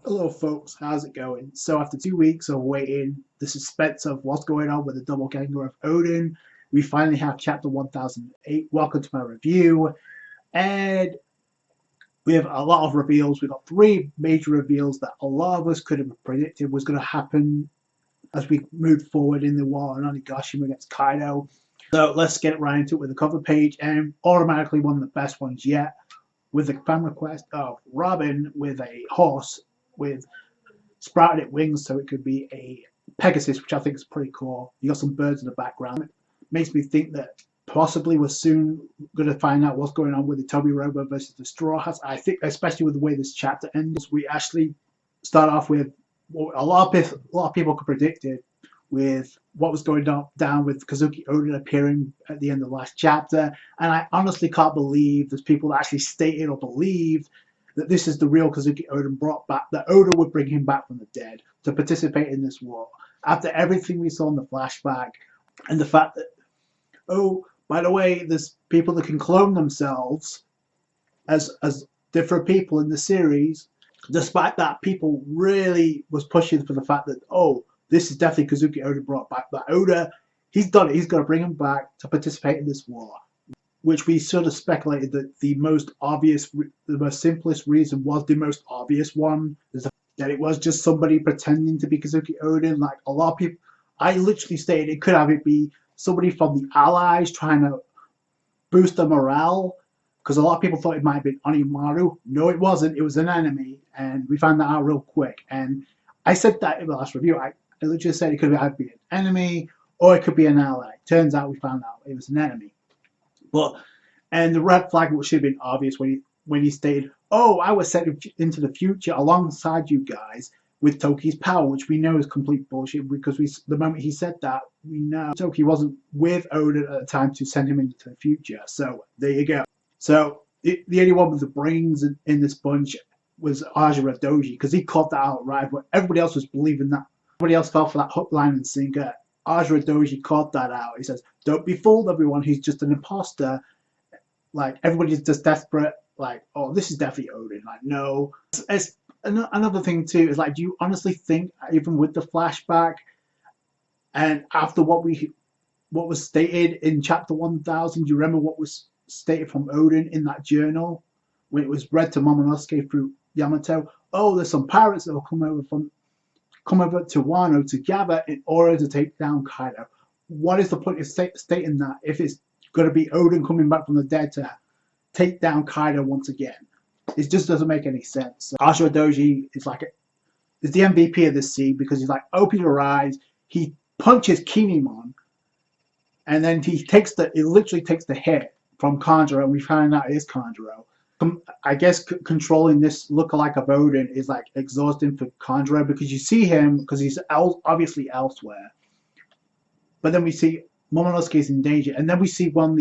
Hello folks, how's it going? So after 2 weeks of waiting, the suspense of what's going on with the double ganger of Odin, we finally have chapter 1008. Welcome to my review. And we have a lot of reveals. We've got three major reveals that a lot of us could have predicted was going to happen as we moved forward in the war on Onigashima against Kaido. So let's get right into it with the cover page, and automatically one of the best ones yet, with the fan request of Robin with a horse with sprouted wings, so it could be a Pegasus, which I think is pretty cool. You got some birds in the background. It makes me think that possibly we're soon going to find out what's going on with the Toby Robo versus the Straw Hats. I think, especially with the way this chapter ends, we actually start off with what a lot of people could predict it, with what was going down with Kazuki Odin appearing at the end of the last chapter. And I honestly can't believe there's people that actually stated or believed that this is the real Kazuki Odin brought back, that Oda would bring him back from the dead to participate in this war. After everything we saw in the flashback, and the fact that, oh, by the way, there's people that can clone themselves as different people in the series, despite that, people really was pushing for the fact that, oh, this is definitely Kazuki Oda brought back. That Oda, he's done it. He's going to bring him back to participate in this war, which we sort of speculated that the most obvious, the most simplest reason was the most obvious one, is that it was just somebody pretending to be Kazuki Odin. Like a lot of people, I literally stated it could have it be somebody from the Allies trying to boost the morale, because a lot of people thought it might have been Onimaru. No, it wasn't. It was an enemy, and we found that out real quick. And I said that in the last review. I literally said it could either be an enemy or it could be an ally. Turns out we found out it was an enemy. But, and the red flag should have been obvious when he stated, "Oh, I was sent into the future alongside you guys with Toki's power," which we know is complete bullshit, because the moment he said that, we know Toki wasn't with Odin at the time to send him into the future. So there you go. So the only one with the brains in this bunch was Ajira Doji, because he caught that out right, but everybody else was believing that. Everybody else fell for that hook, line, and sinker. Ajira Doji caught that out. He says, "Don't be fooled, everyone. He's just an imposter." Like, everybody's just desperate. Like, oh, this is definitely Odin. Like, no. It's another thing, too, is like, do you honestly think, even with the flashback, and after what was stated in chapter 1000, do you remember what was stated from Odin in that journal when it was read to Momonosuke through Yamato? Oh, there's some pirates that will come over to Wano to gather in order to take down Kaido. What is the point of stating that if it's going to be Odin coming back from the dead to take down Kaido once again? It just doesn't make any sense. So Ashura Doji is the MVP of this scene, because he's like, open your eyes. He punches Kinemon, and then he literally takes the hit from Kanjuro, and we find out it is Kanjuro. I guess controlling this lookalike of Odin is like exhausting for Kanjuro, because you see him, because he's obviously elsewhere, but then we see Momonosuke is in danger, and then we see one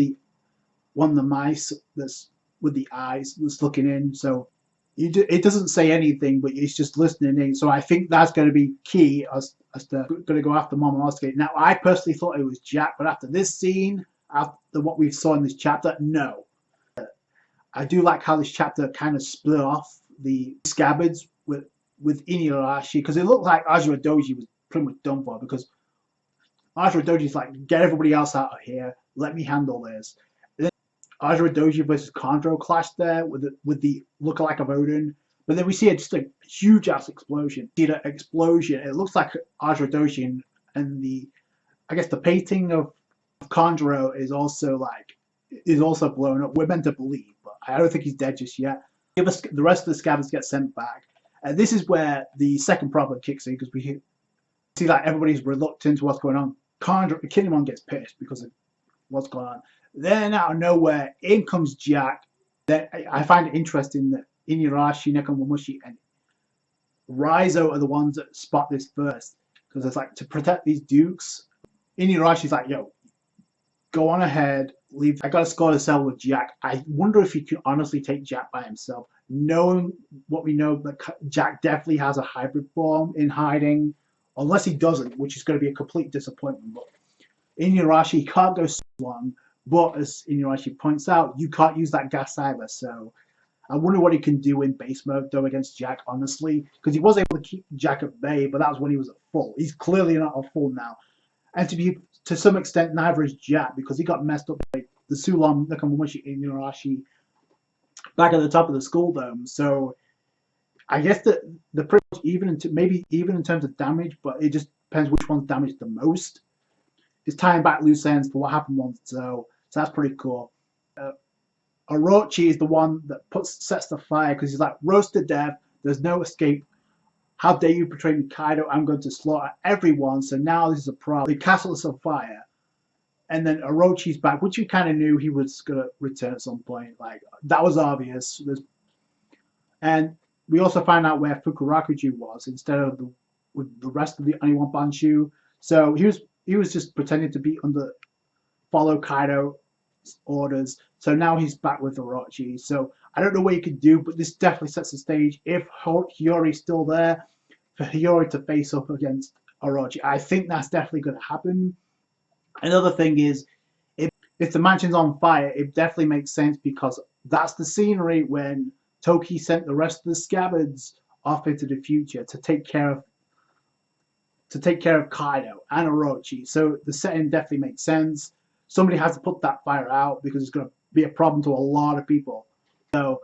of the mice that's with the eyes that's looking in. So it doesn't say anything, but it's just listening in. So I think that's going to be key as to going to go after Momonosuke. Now, I personally thought it was Jack, but after this scene, after what we saw in this chapter, no. I do like how this chapter kind of split off the scabbards with Inuyasha, because it looked like Ajira Doji was pretty much done for, because Ajira Doji's like, get everybody else out of here, let me handle this. And then Ajira Doji versus Kanjuro clash there with the lookalike of Odin, but then we see just a huge ass explosion. See that explosion, it looks like Ajira Doji, and I guess the painting of Kanjuro is also blown up. We're meant to believe, but I don't think he's dead just yet. The rest of the scabbards get sent back, and this is where the second problem kicks in, because we see like everybody's reluctant to what's going on. Kinemon gets pissed because of what's going on. Then out of nowhere, in comes Jack. Then I find it interesting that Inuyasha, Nekomamushi, and Raizo are the ones that spot this first, because it's like, to protect these dukes. Inuyasha's like, yo, go on ahead, leave. I gotta score the cell with Jack. I wonder if he can honestly take Jack by himself, knowing what we know, that Jack definitely has a hybrid form in hiding, unless he doesn't, which is going to be a complete disappointment. But Inuyasha can't go so long, but as Inuyasha points out, you can't use that gas either. So I wonder what he can do in base mode though against Jack, honestly, because he was able to keep Jack at bay, but that was when he was at full. He's clearly not at full now, and to some extent neither is Jack because he got messed up by the Sulam Nakamushi Inuyasha back at the top of the Skull Dome. So I guess the pretty much maybe even in terms of damage, but it just depends which one's damaged the most. It's tying back loose ends for what happened once, so that's pretty cool. Orochi is the one that sets the fire because he's like, roast to death, there's no escape. How dare you betray me, Kaido? I'm going to slaughter everyone, so now this is a problem. The castle is on fire. And then Orochi's back, which you kind of knew he was going to return at some point. Like, that was obvious. And we also found out where Fukurakuji was instead of with the rest of the Oniwan Banshu. So he was just pretending to be follow Kaido orders. So now he's back with Orochi. So I don't know what he could do, but this definitely sets the stage. If Hiyori's still there, for Hiyori to face up against Orochi, I think that's definitely going to happen. Another thing is, if the mansion's on fire, it definitely makes sense because that's the scenery when Toki sent the rest of the scabbards off into the future to take care of Kaido and Orochi. So the setting definitely makes sense. Somebody has to put that fire out because it's going to be a problem to a lot of people. So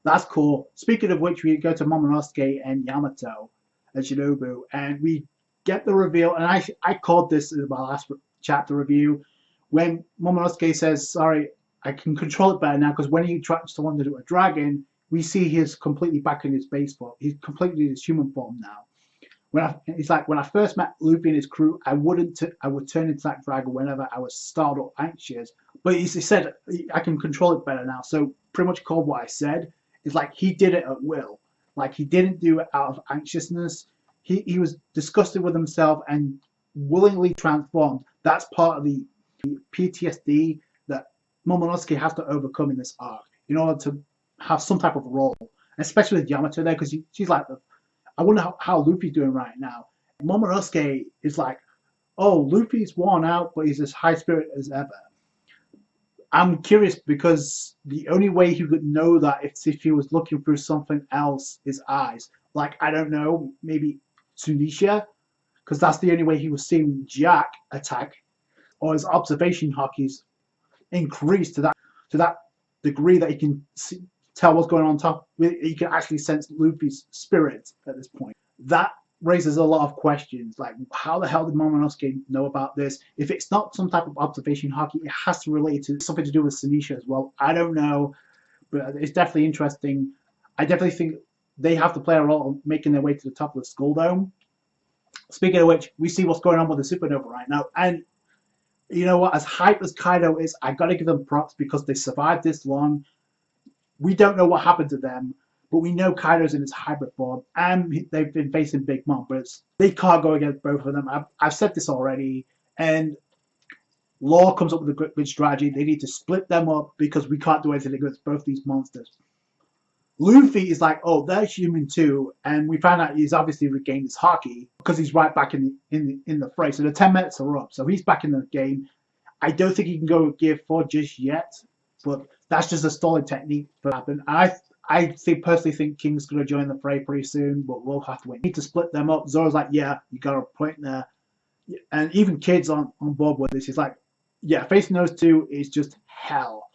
that's cool. Speaking of which, we go to Momonosuke and Yamato and Shinobu, and we get the reveal. And I called this in my last chapter review when Momonosuke says, "Sorry, I can control it better now," because when he tries to turn into a dragon, we see he's completely back in his base form. He's completely in his human form now. It's like when I first met Luffy and his crew, I would turn into that dragon whenever I was startled or anxious. But he said I can control it better now. So pretty much called what I said. It's like he did it at will. Like he didn't do it out of anxiousness. He was disgusted with himself and willingly transformed. That's part of the PTSD that Momonosuke has to overcome in this arc in order to have some type of role, especially with Yamato there, because she's like I wonder how Luffy's doing right now. Momonosuke is like, oh, Luffy's worn out, but he's as high spirit as ever. I'm curious because the only way he would know that if he was looking through something else, his eyes. Like, I don't know, maybe Tsunisha, because that's the only way he was seeing Jack attack, or his observation Haki's increased to that degree that he can tell what's going on top. You can actually sense Luffy's spirit at this point. That raises a lot of questions, like how the hell did Momonosuke know about this? If it's not some type of observation Haki, it has to relate to something to do with Tsunisha as well. I don't know, but it's definitely interesting. I definitely think they have to play a role in making their way to the top of the Skull Dome. Speaking of which, we see what's going on with the Supernova right now, and you know what? As hype as Kaido is, I gotta give them props because they survived this long. We don't know what happened to them, but we know Kaido's in his hybrid form, and they've been facing Big Mom, but they can't go against both of them. I've said this already, and Law comes up with a good strategy. They need to split them up because we can't do anything against both these monsters. Luffy is like, oh, they're human too, and we found out he's obviously regained his Haki because he's right back in the fray. So the 10 minutes are up, so he's back in the game. I don't think he can go Gear 4 just yet, but that's just a stalling technique for happen. I personally think King's going to join the fray pretty soon, but we'll have to wait. We need to split them up. Zoro's like, yeah, you got a point there. And even Kid's on board with this. He's like, yeah, facing those two is just hell.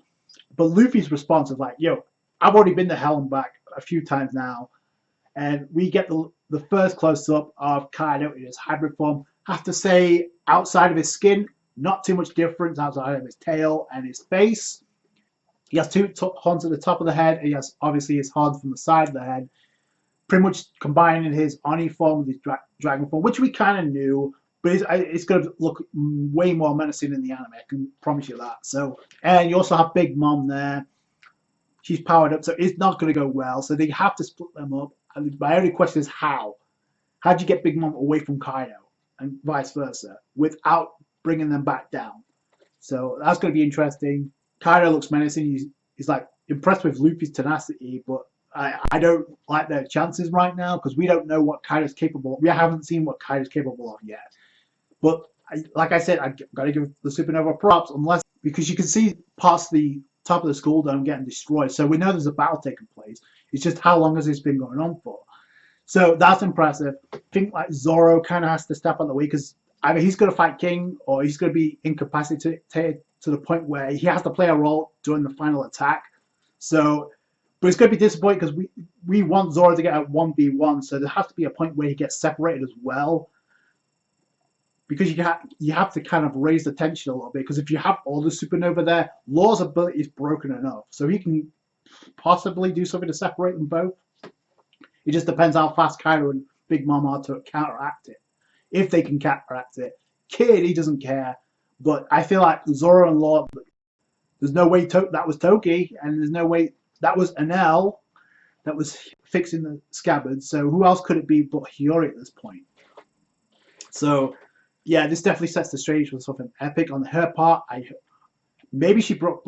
But Luffy's response is like, yo, I've already been to hell and back a few times now. And we get the first close-up of Kaido in his hybrid form. I have to say, outside of his skin, not too much difference outside of his tail and his face. He has two horns at the top of the head, and he has obviously his horns from the side of the head, pretty much combining his Oni form with his dragon form, which we kind of knew, but it's going to look way more menacing in the anime, I can promise you that. So, and you also have Big Mom there. She's powered up, so it's not going to go well, so they have to split them up. And my only question is how? How do you get Big Mom away from Kaido, and vice versa, without bringing them back down? So that's going to be interesting. Kaido looks menacing. He's like impressed with Luffy's tenacity, but I don't like their chances right now because we don't know what Kaido's capable of. We haven't seen what Kaido's capable of yet. But like I said, I got to give the Supernova props, because you can see past the top of the school dome getting destroyed. So we know there's a battle taking place. It's just how long has this been going on for? So that's impressive. I think like Zoro kind of has to step out of the way because either he's going to fight King or he's going to be incapacitated to the point where he has to play a role during the final attack. So, but it's going to be disappointing because we want Zoro to get a 1v1. So there has to be a point where he gets separated as well. Because you have to kind of raise the tension a little bit. Because if you have all the supernova there, Law's ability is broken enough. So he can possibly do something to separate them both. It just depends how fast Kaido and Big Mom are to counteract it. If they can counteract it. Kid, he doesn't care. But I feel like Zoro and Law, there's no way that was Toki, and there's no way that was Enel that was fixing the scabbard. So who else could it be but Hiyori at this point? So yeah, this definitely sets the stage for something epic on her part. Maybe she brought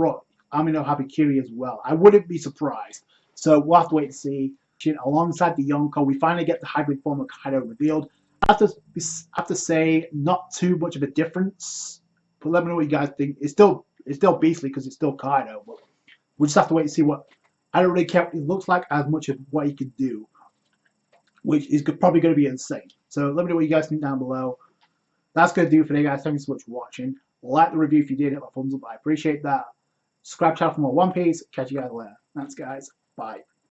Amino Habikiri as well. I wouldn't be surprised. So we'll have to wait and see. Alongside the Yonko, we finally get the hybrid form of Kaido revealed. I have to say, not too much of a difference. But let me know what you guys think. It's still beastly because it's still Kaido. But we'll just have to wait and see what. I don't really care what it looks like as much as what he can do, which is probably going to be insane. So let me know what you guys think down below. That's going to do for today, guys. Thank you so much for watching. Like the review if you did. Hit my thumbs up. I appreciate that. Subscribe channel for more One Piece. Catch you guys later. Thanks, guys. Bye.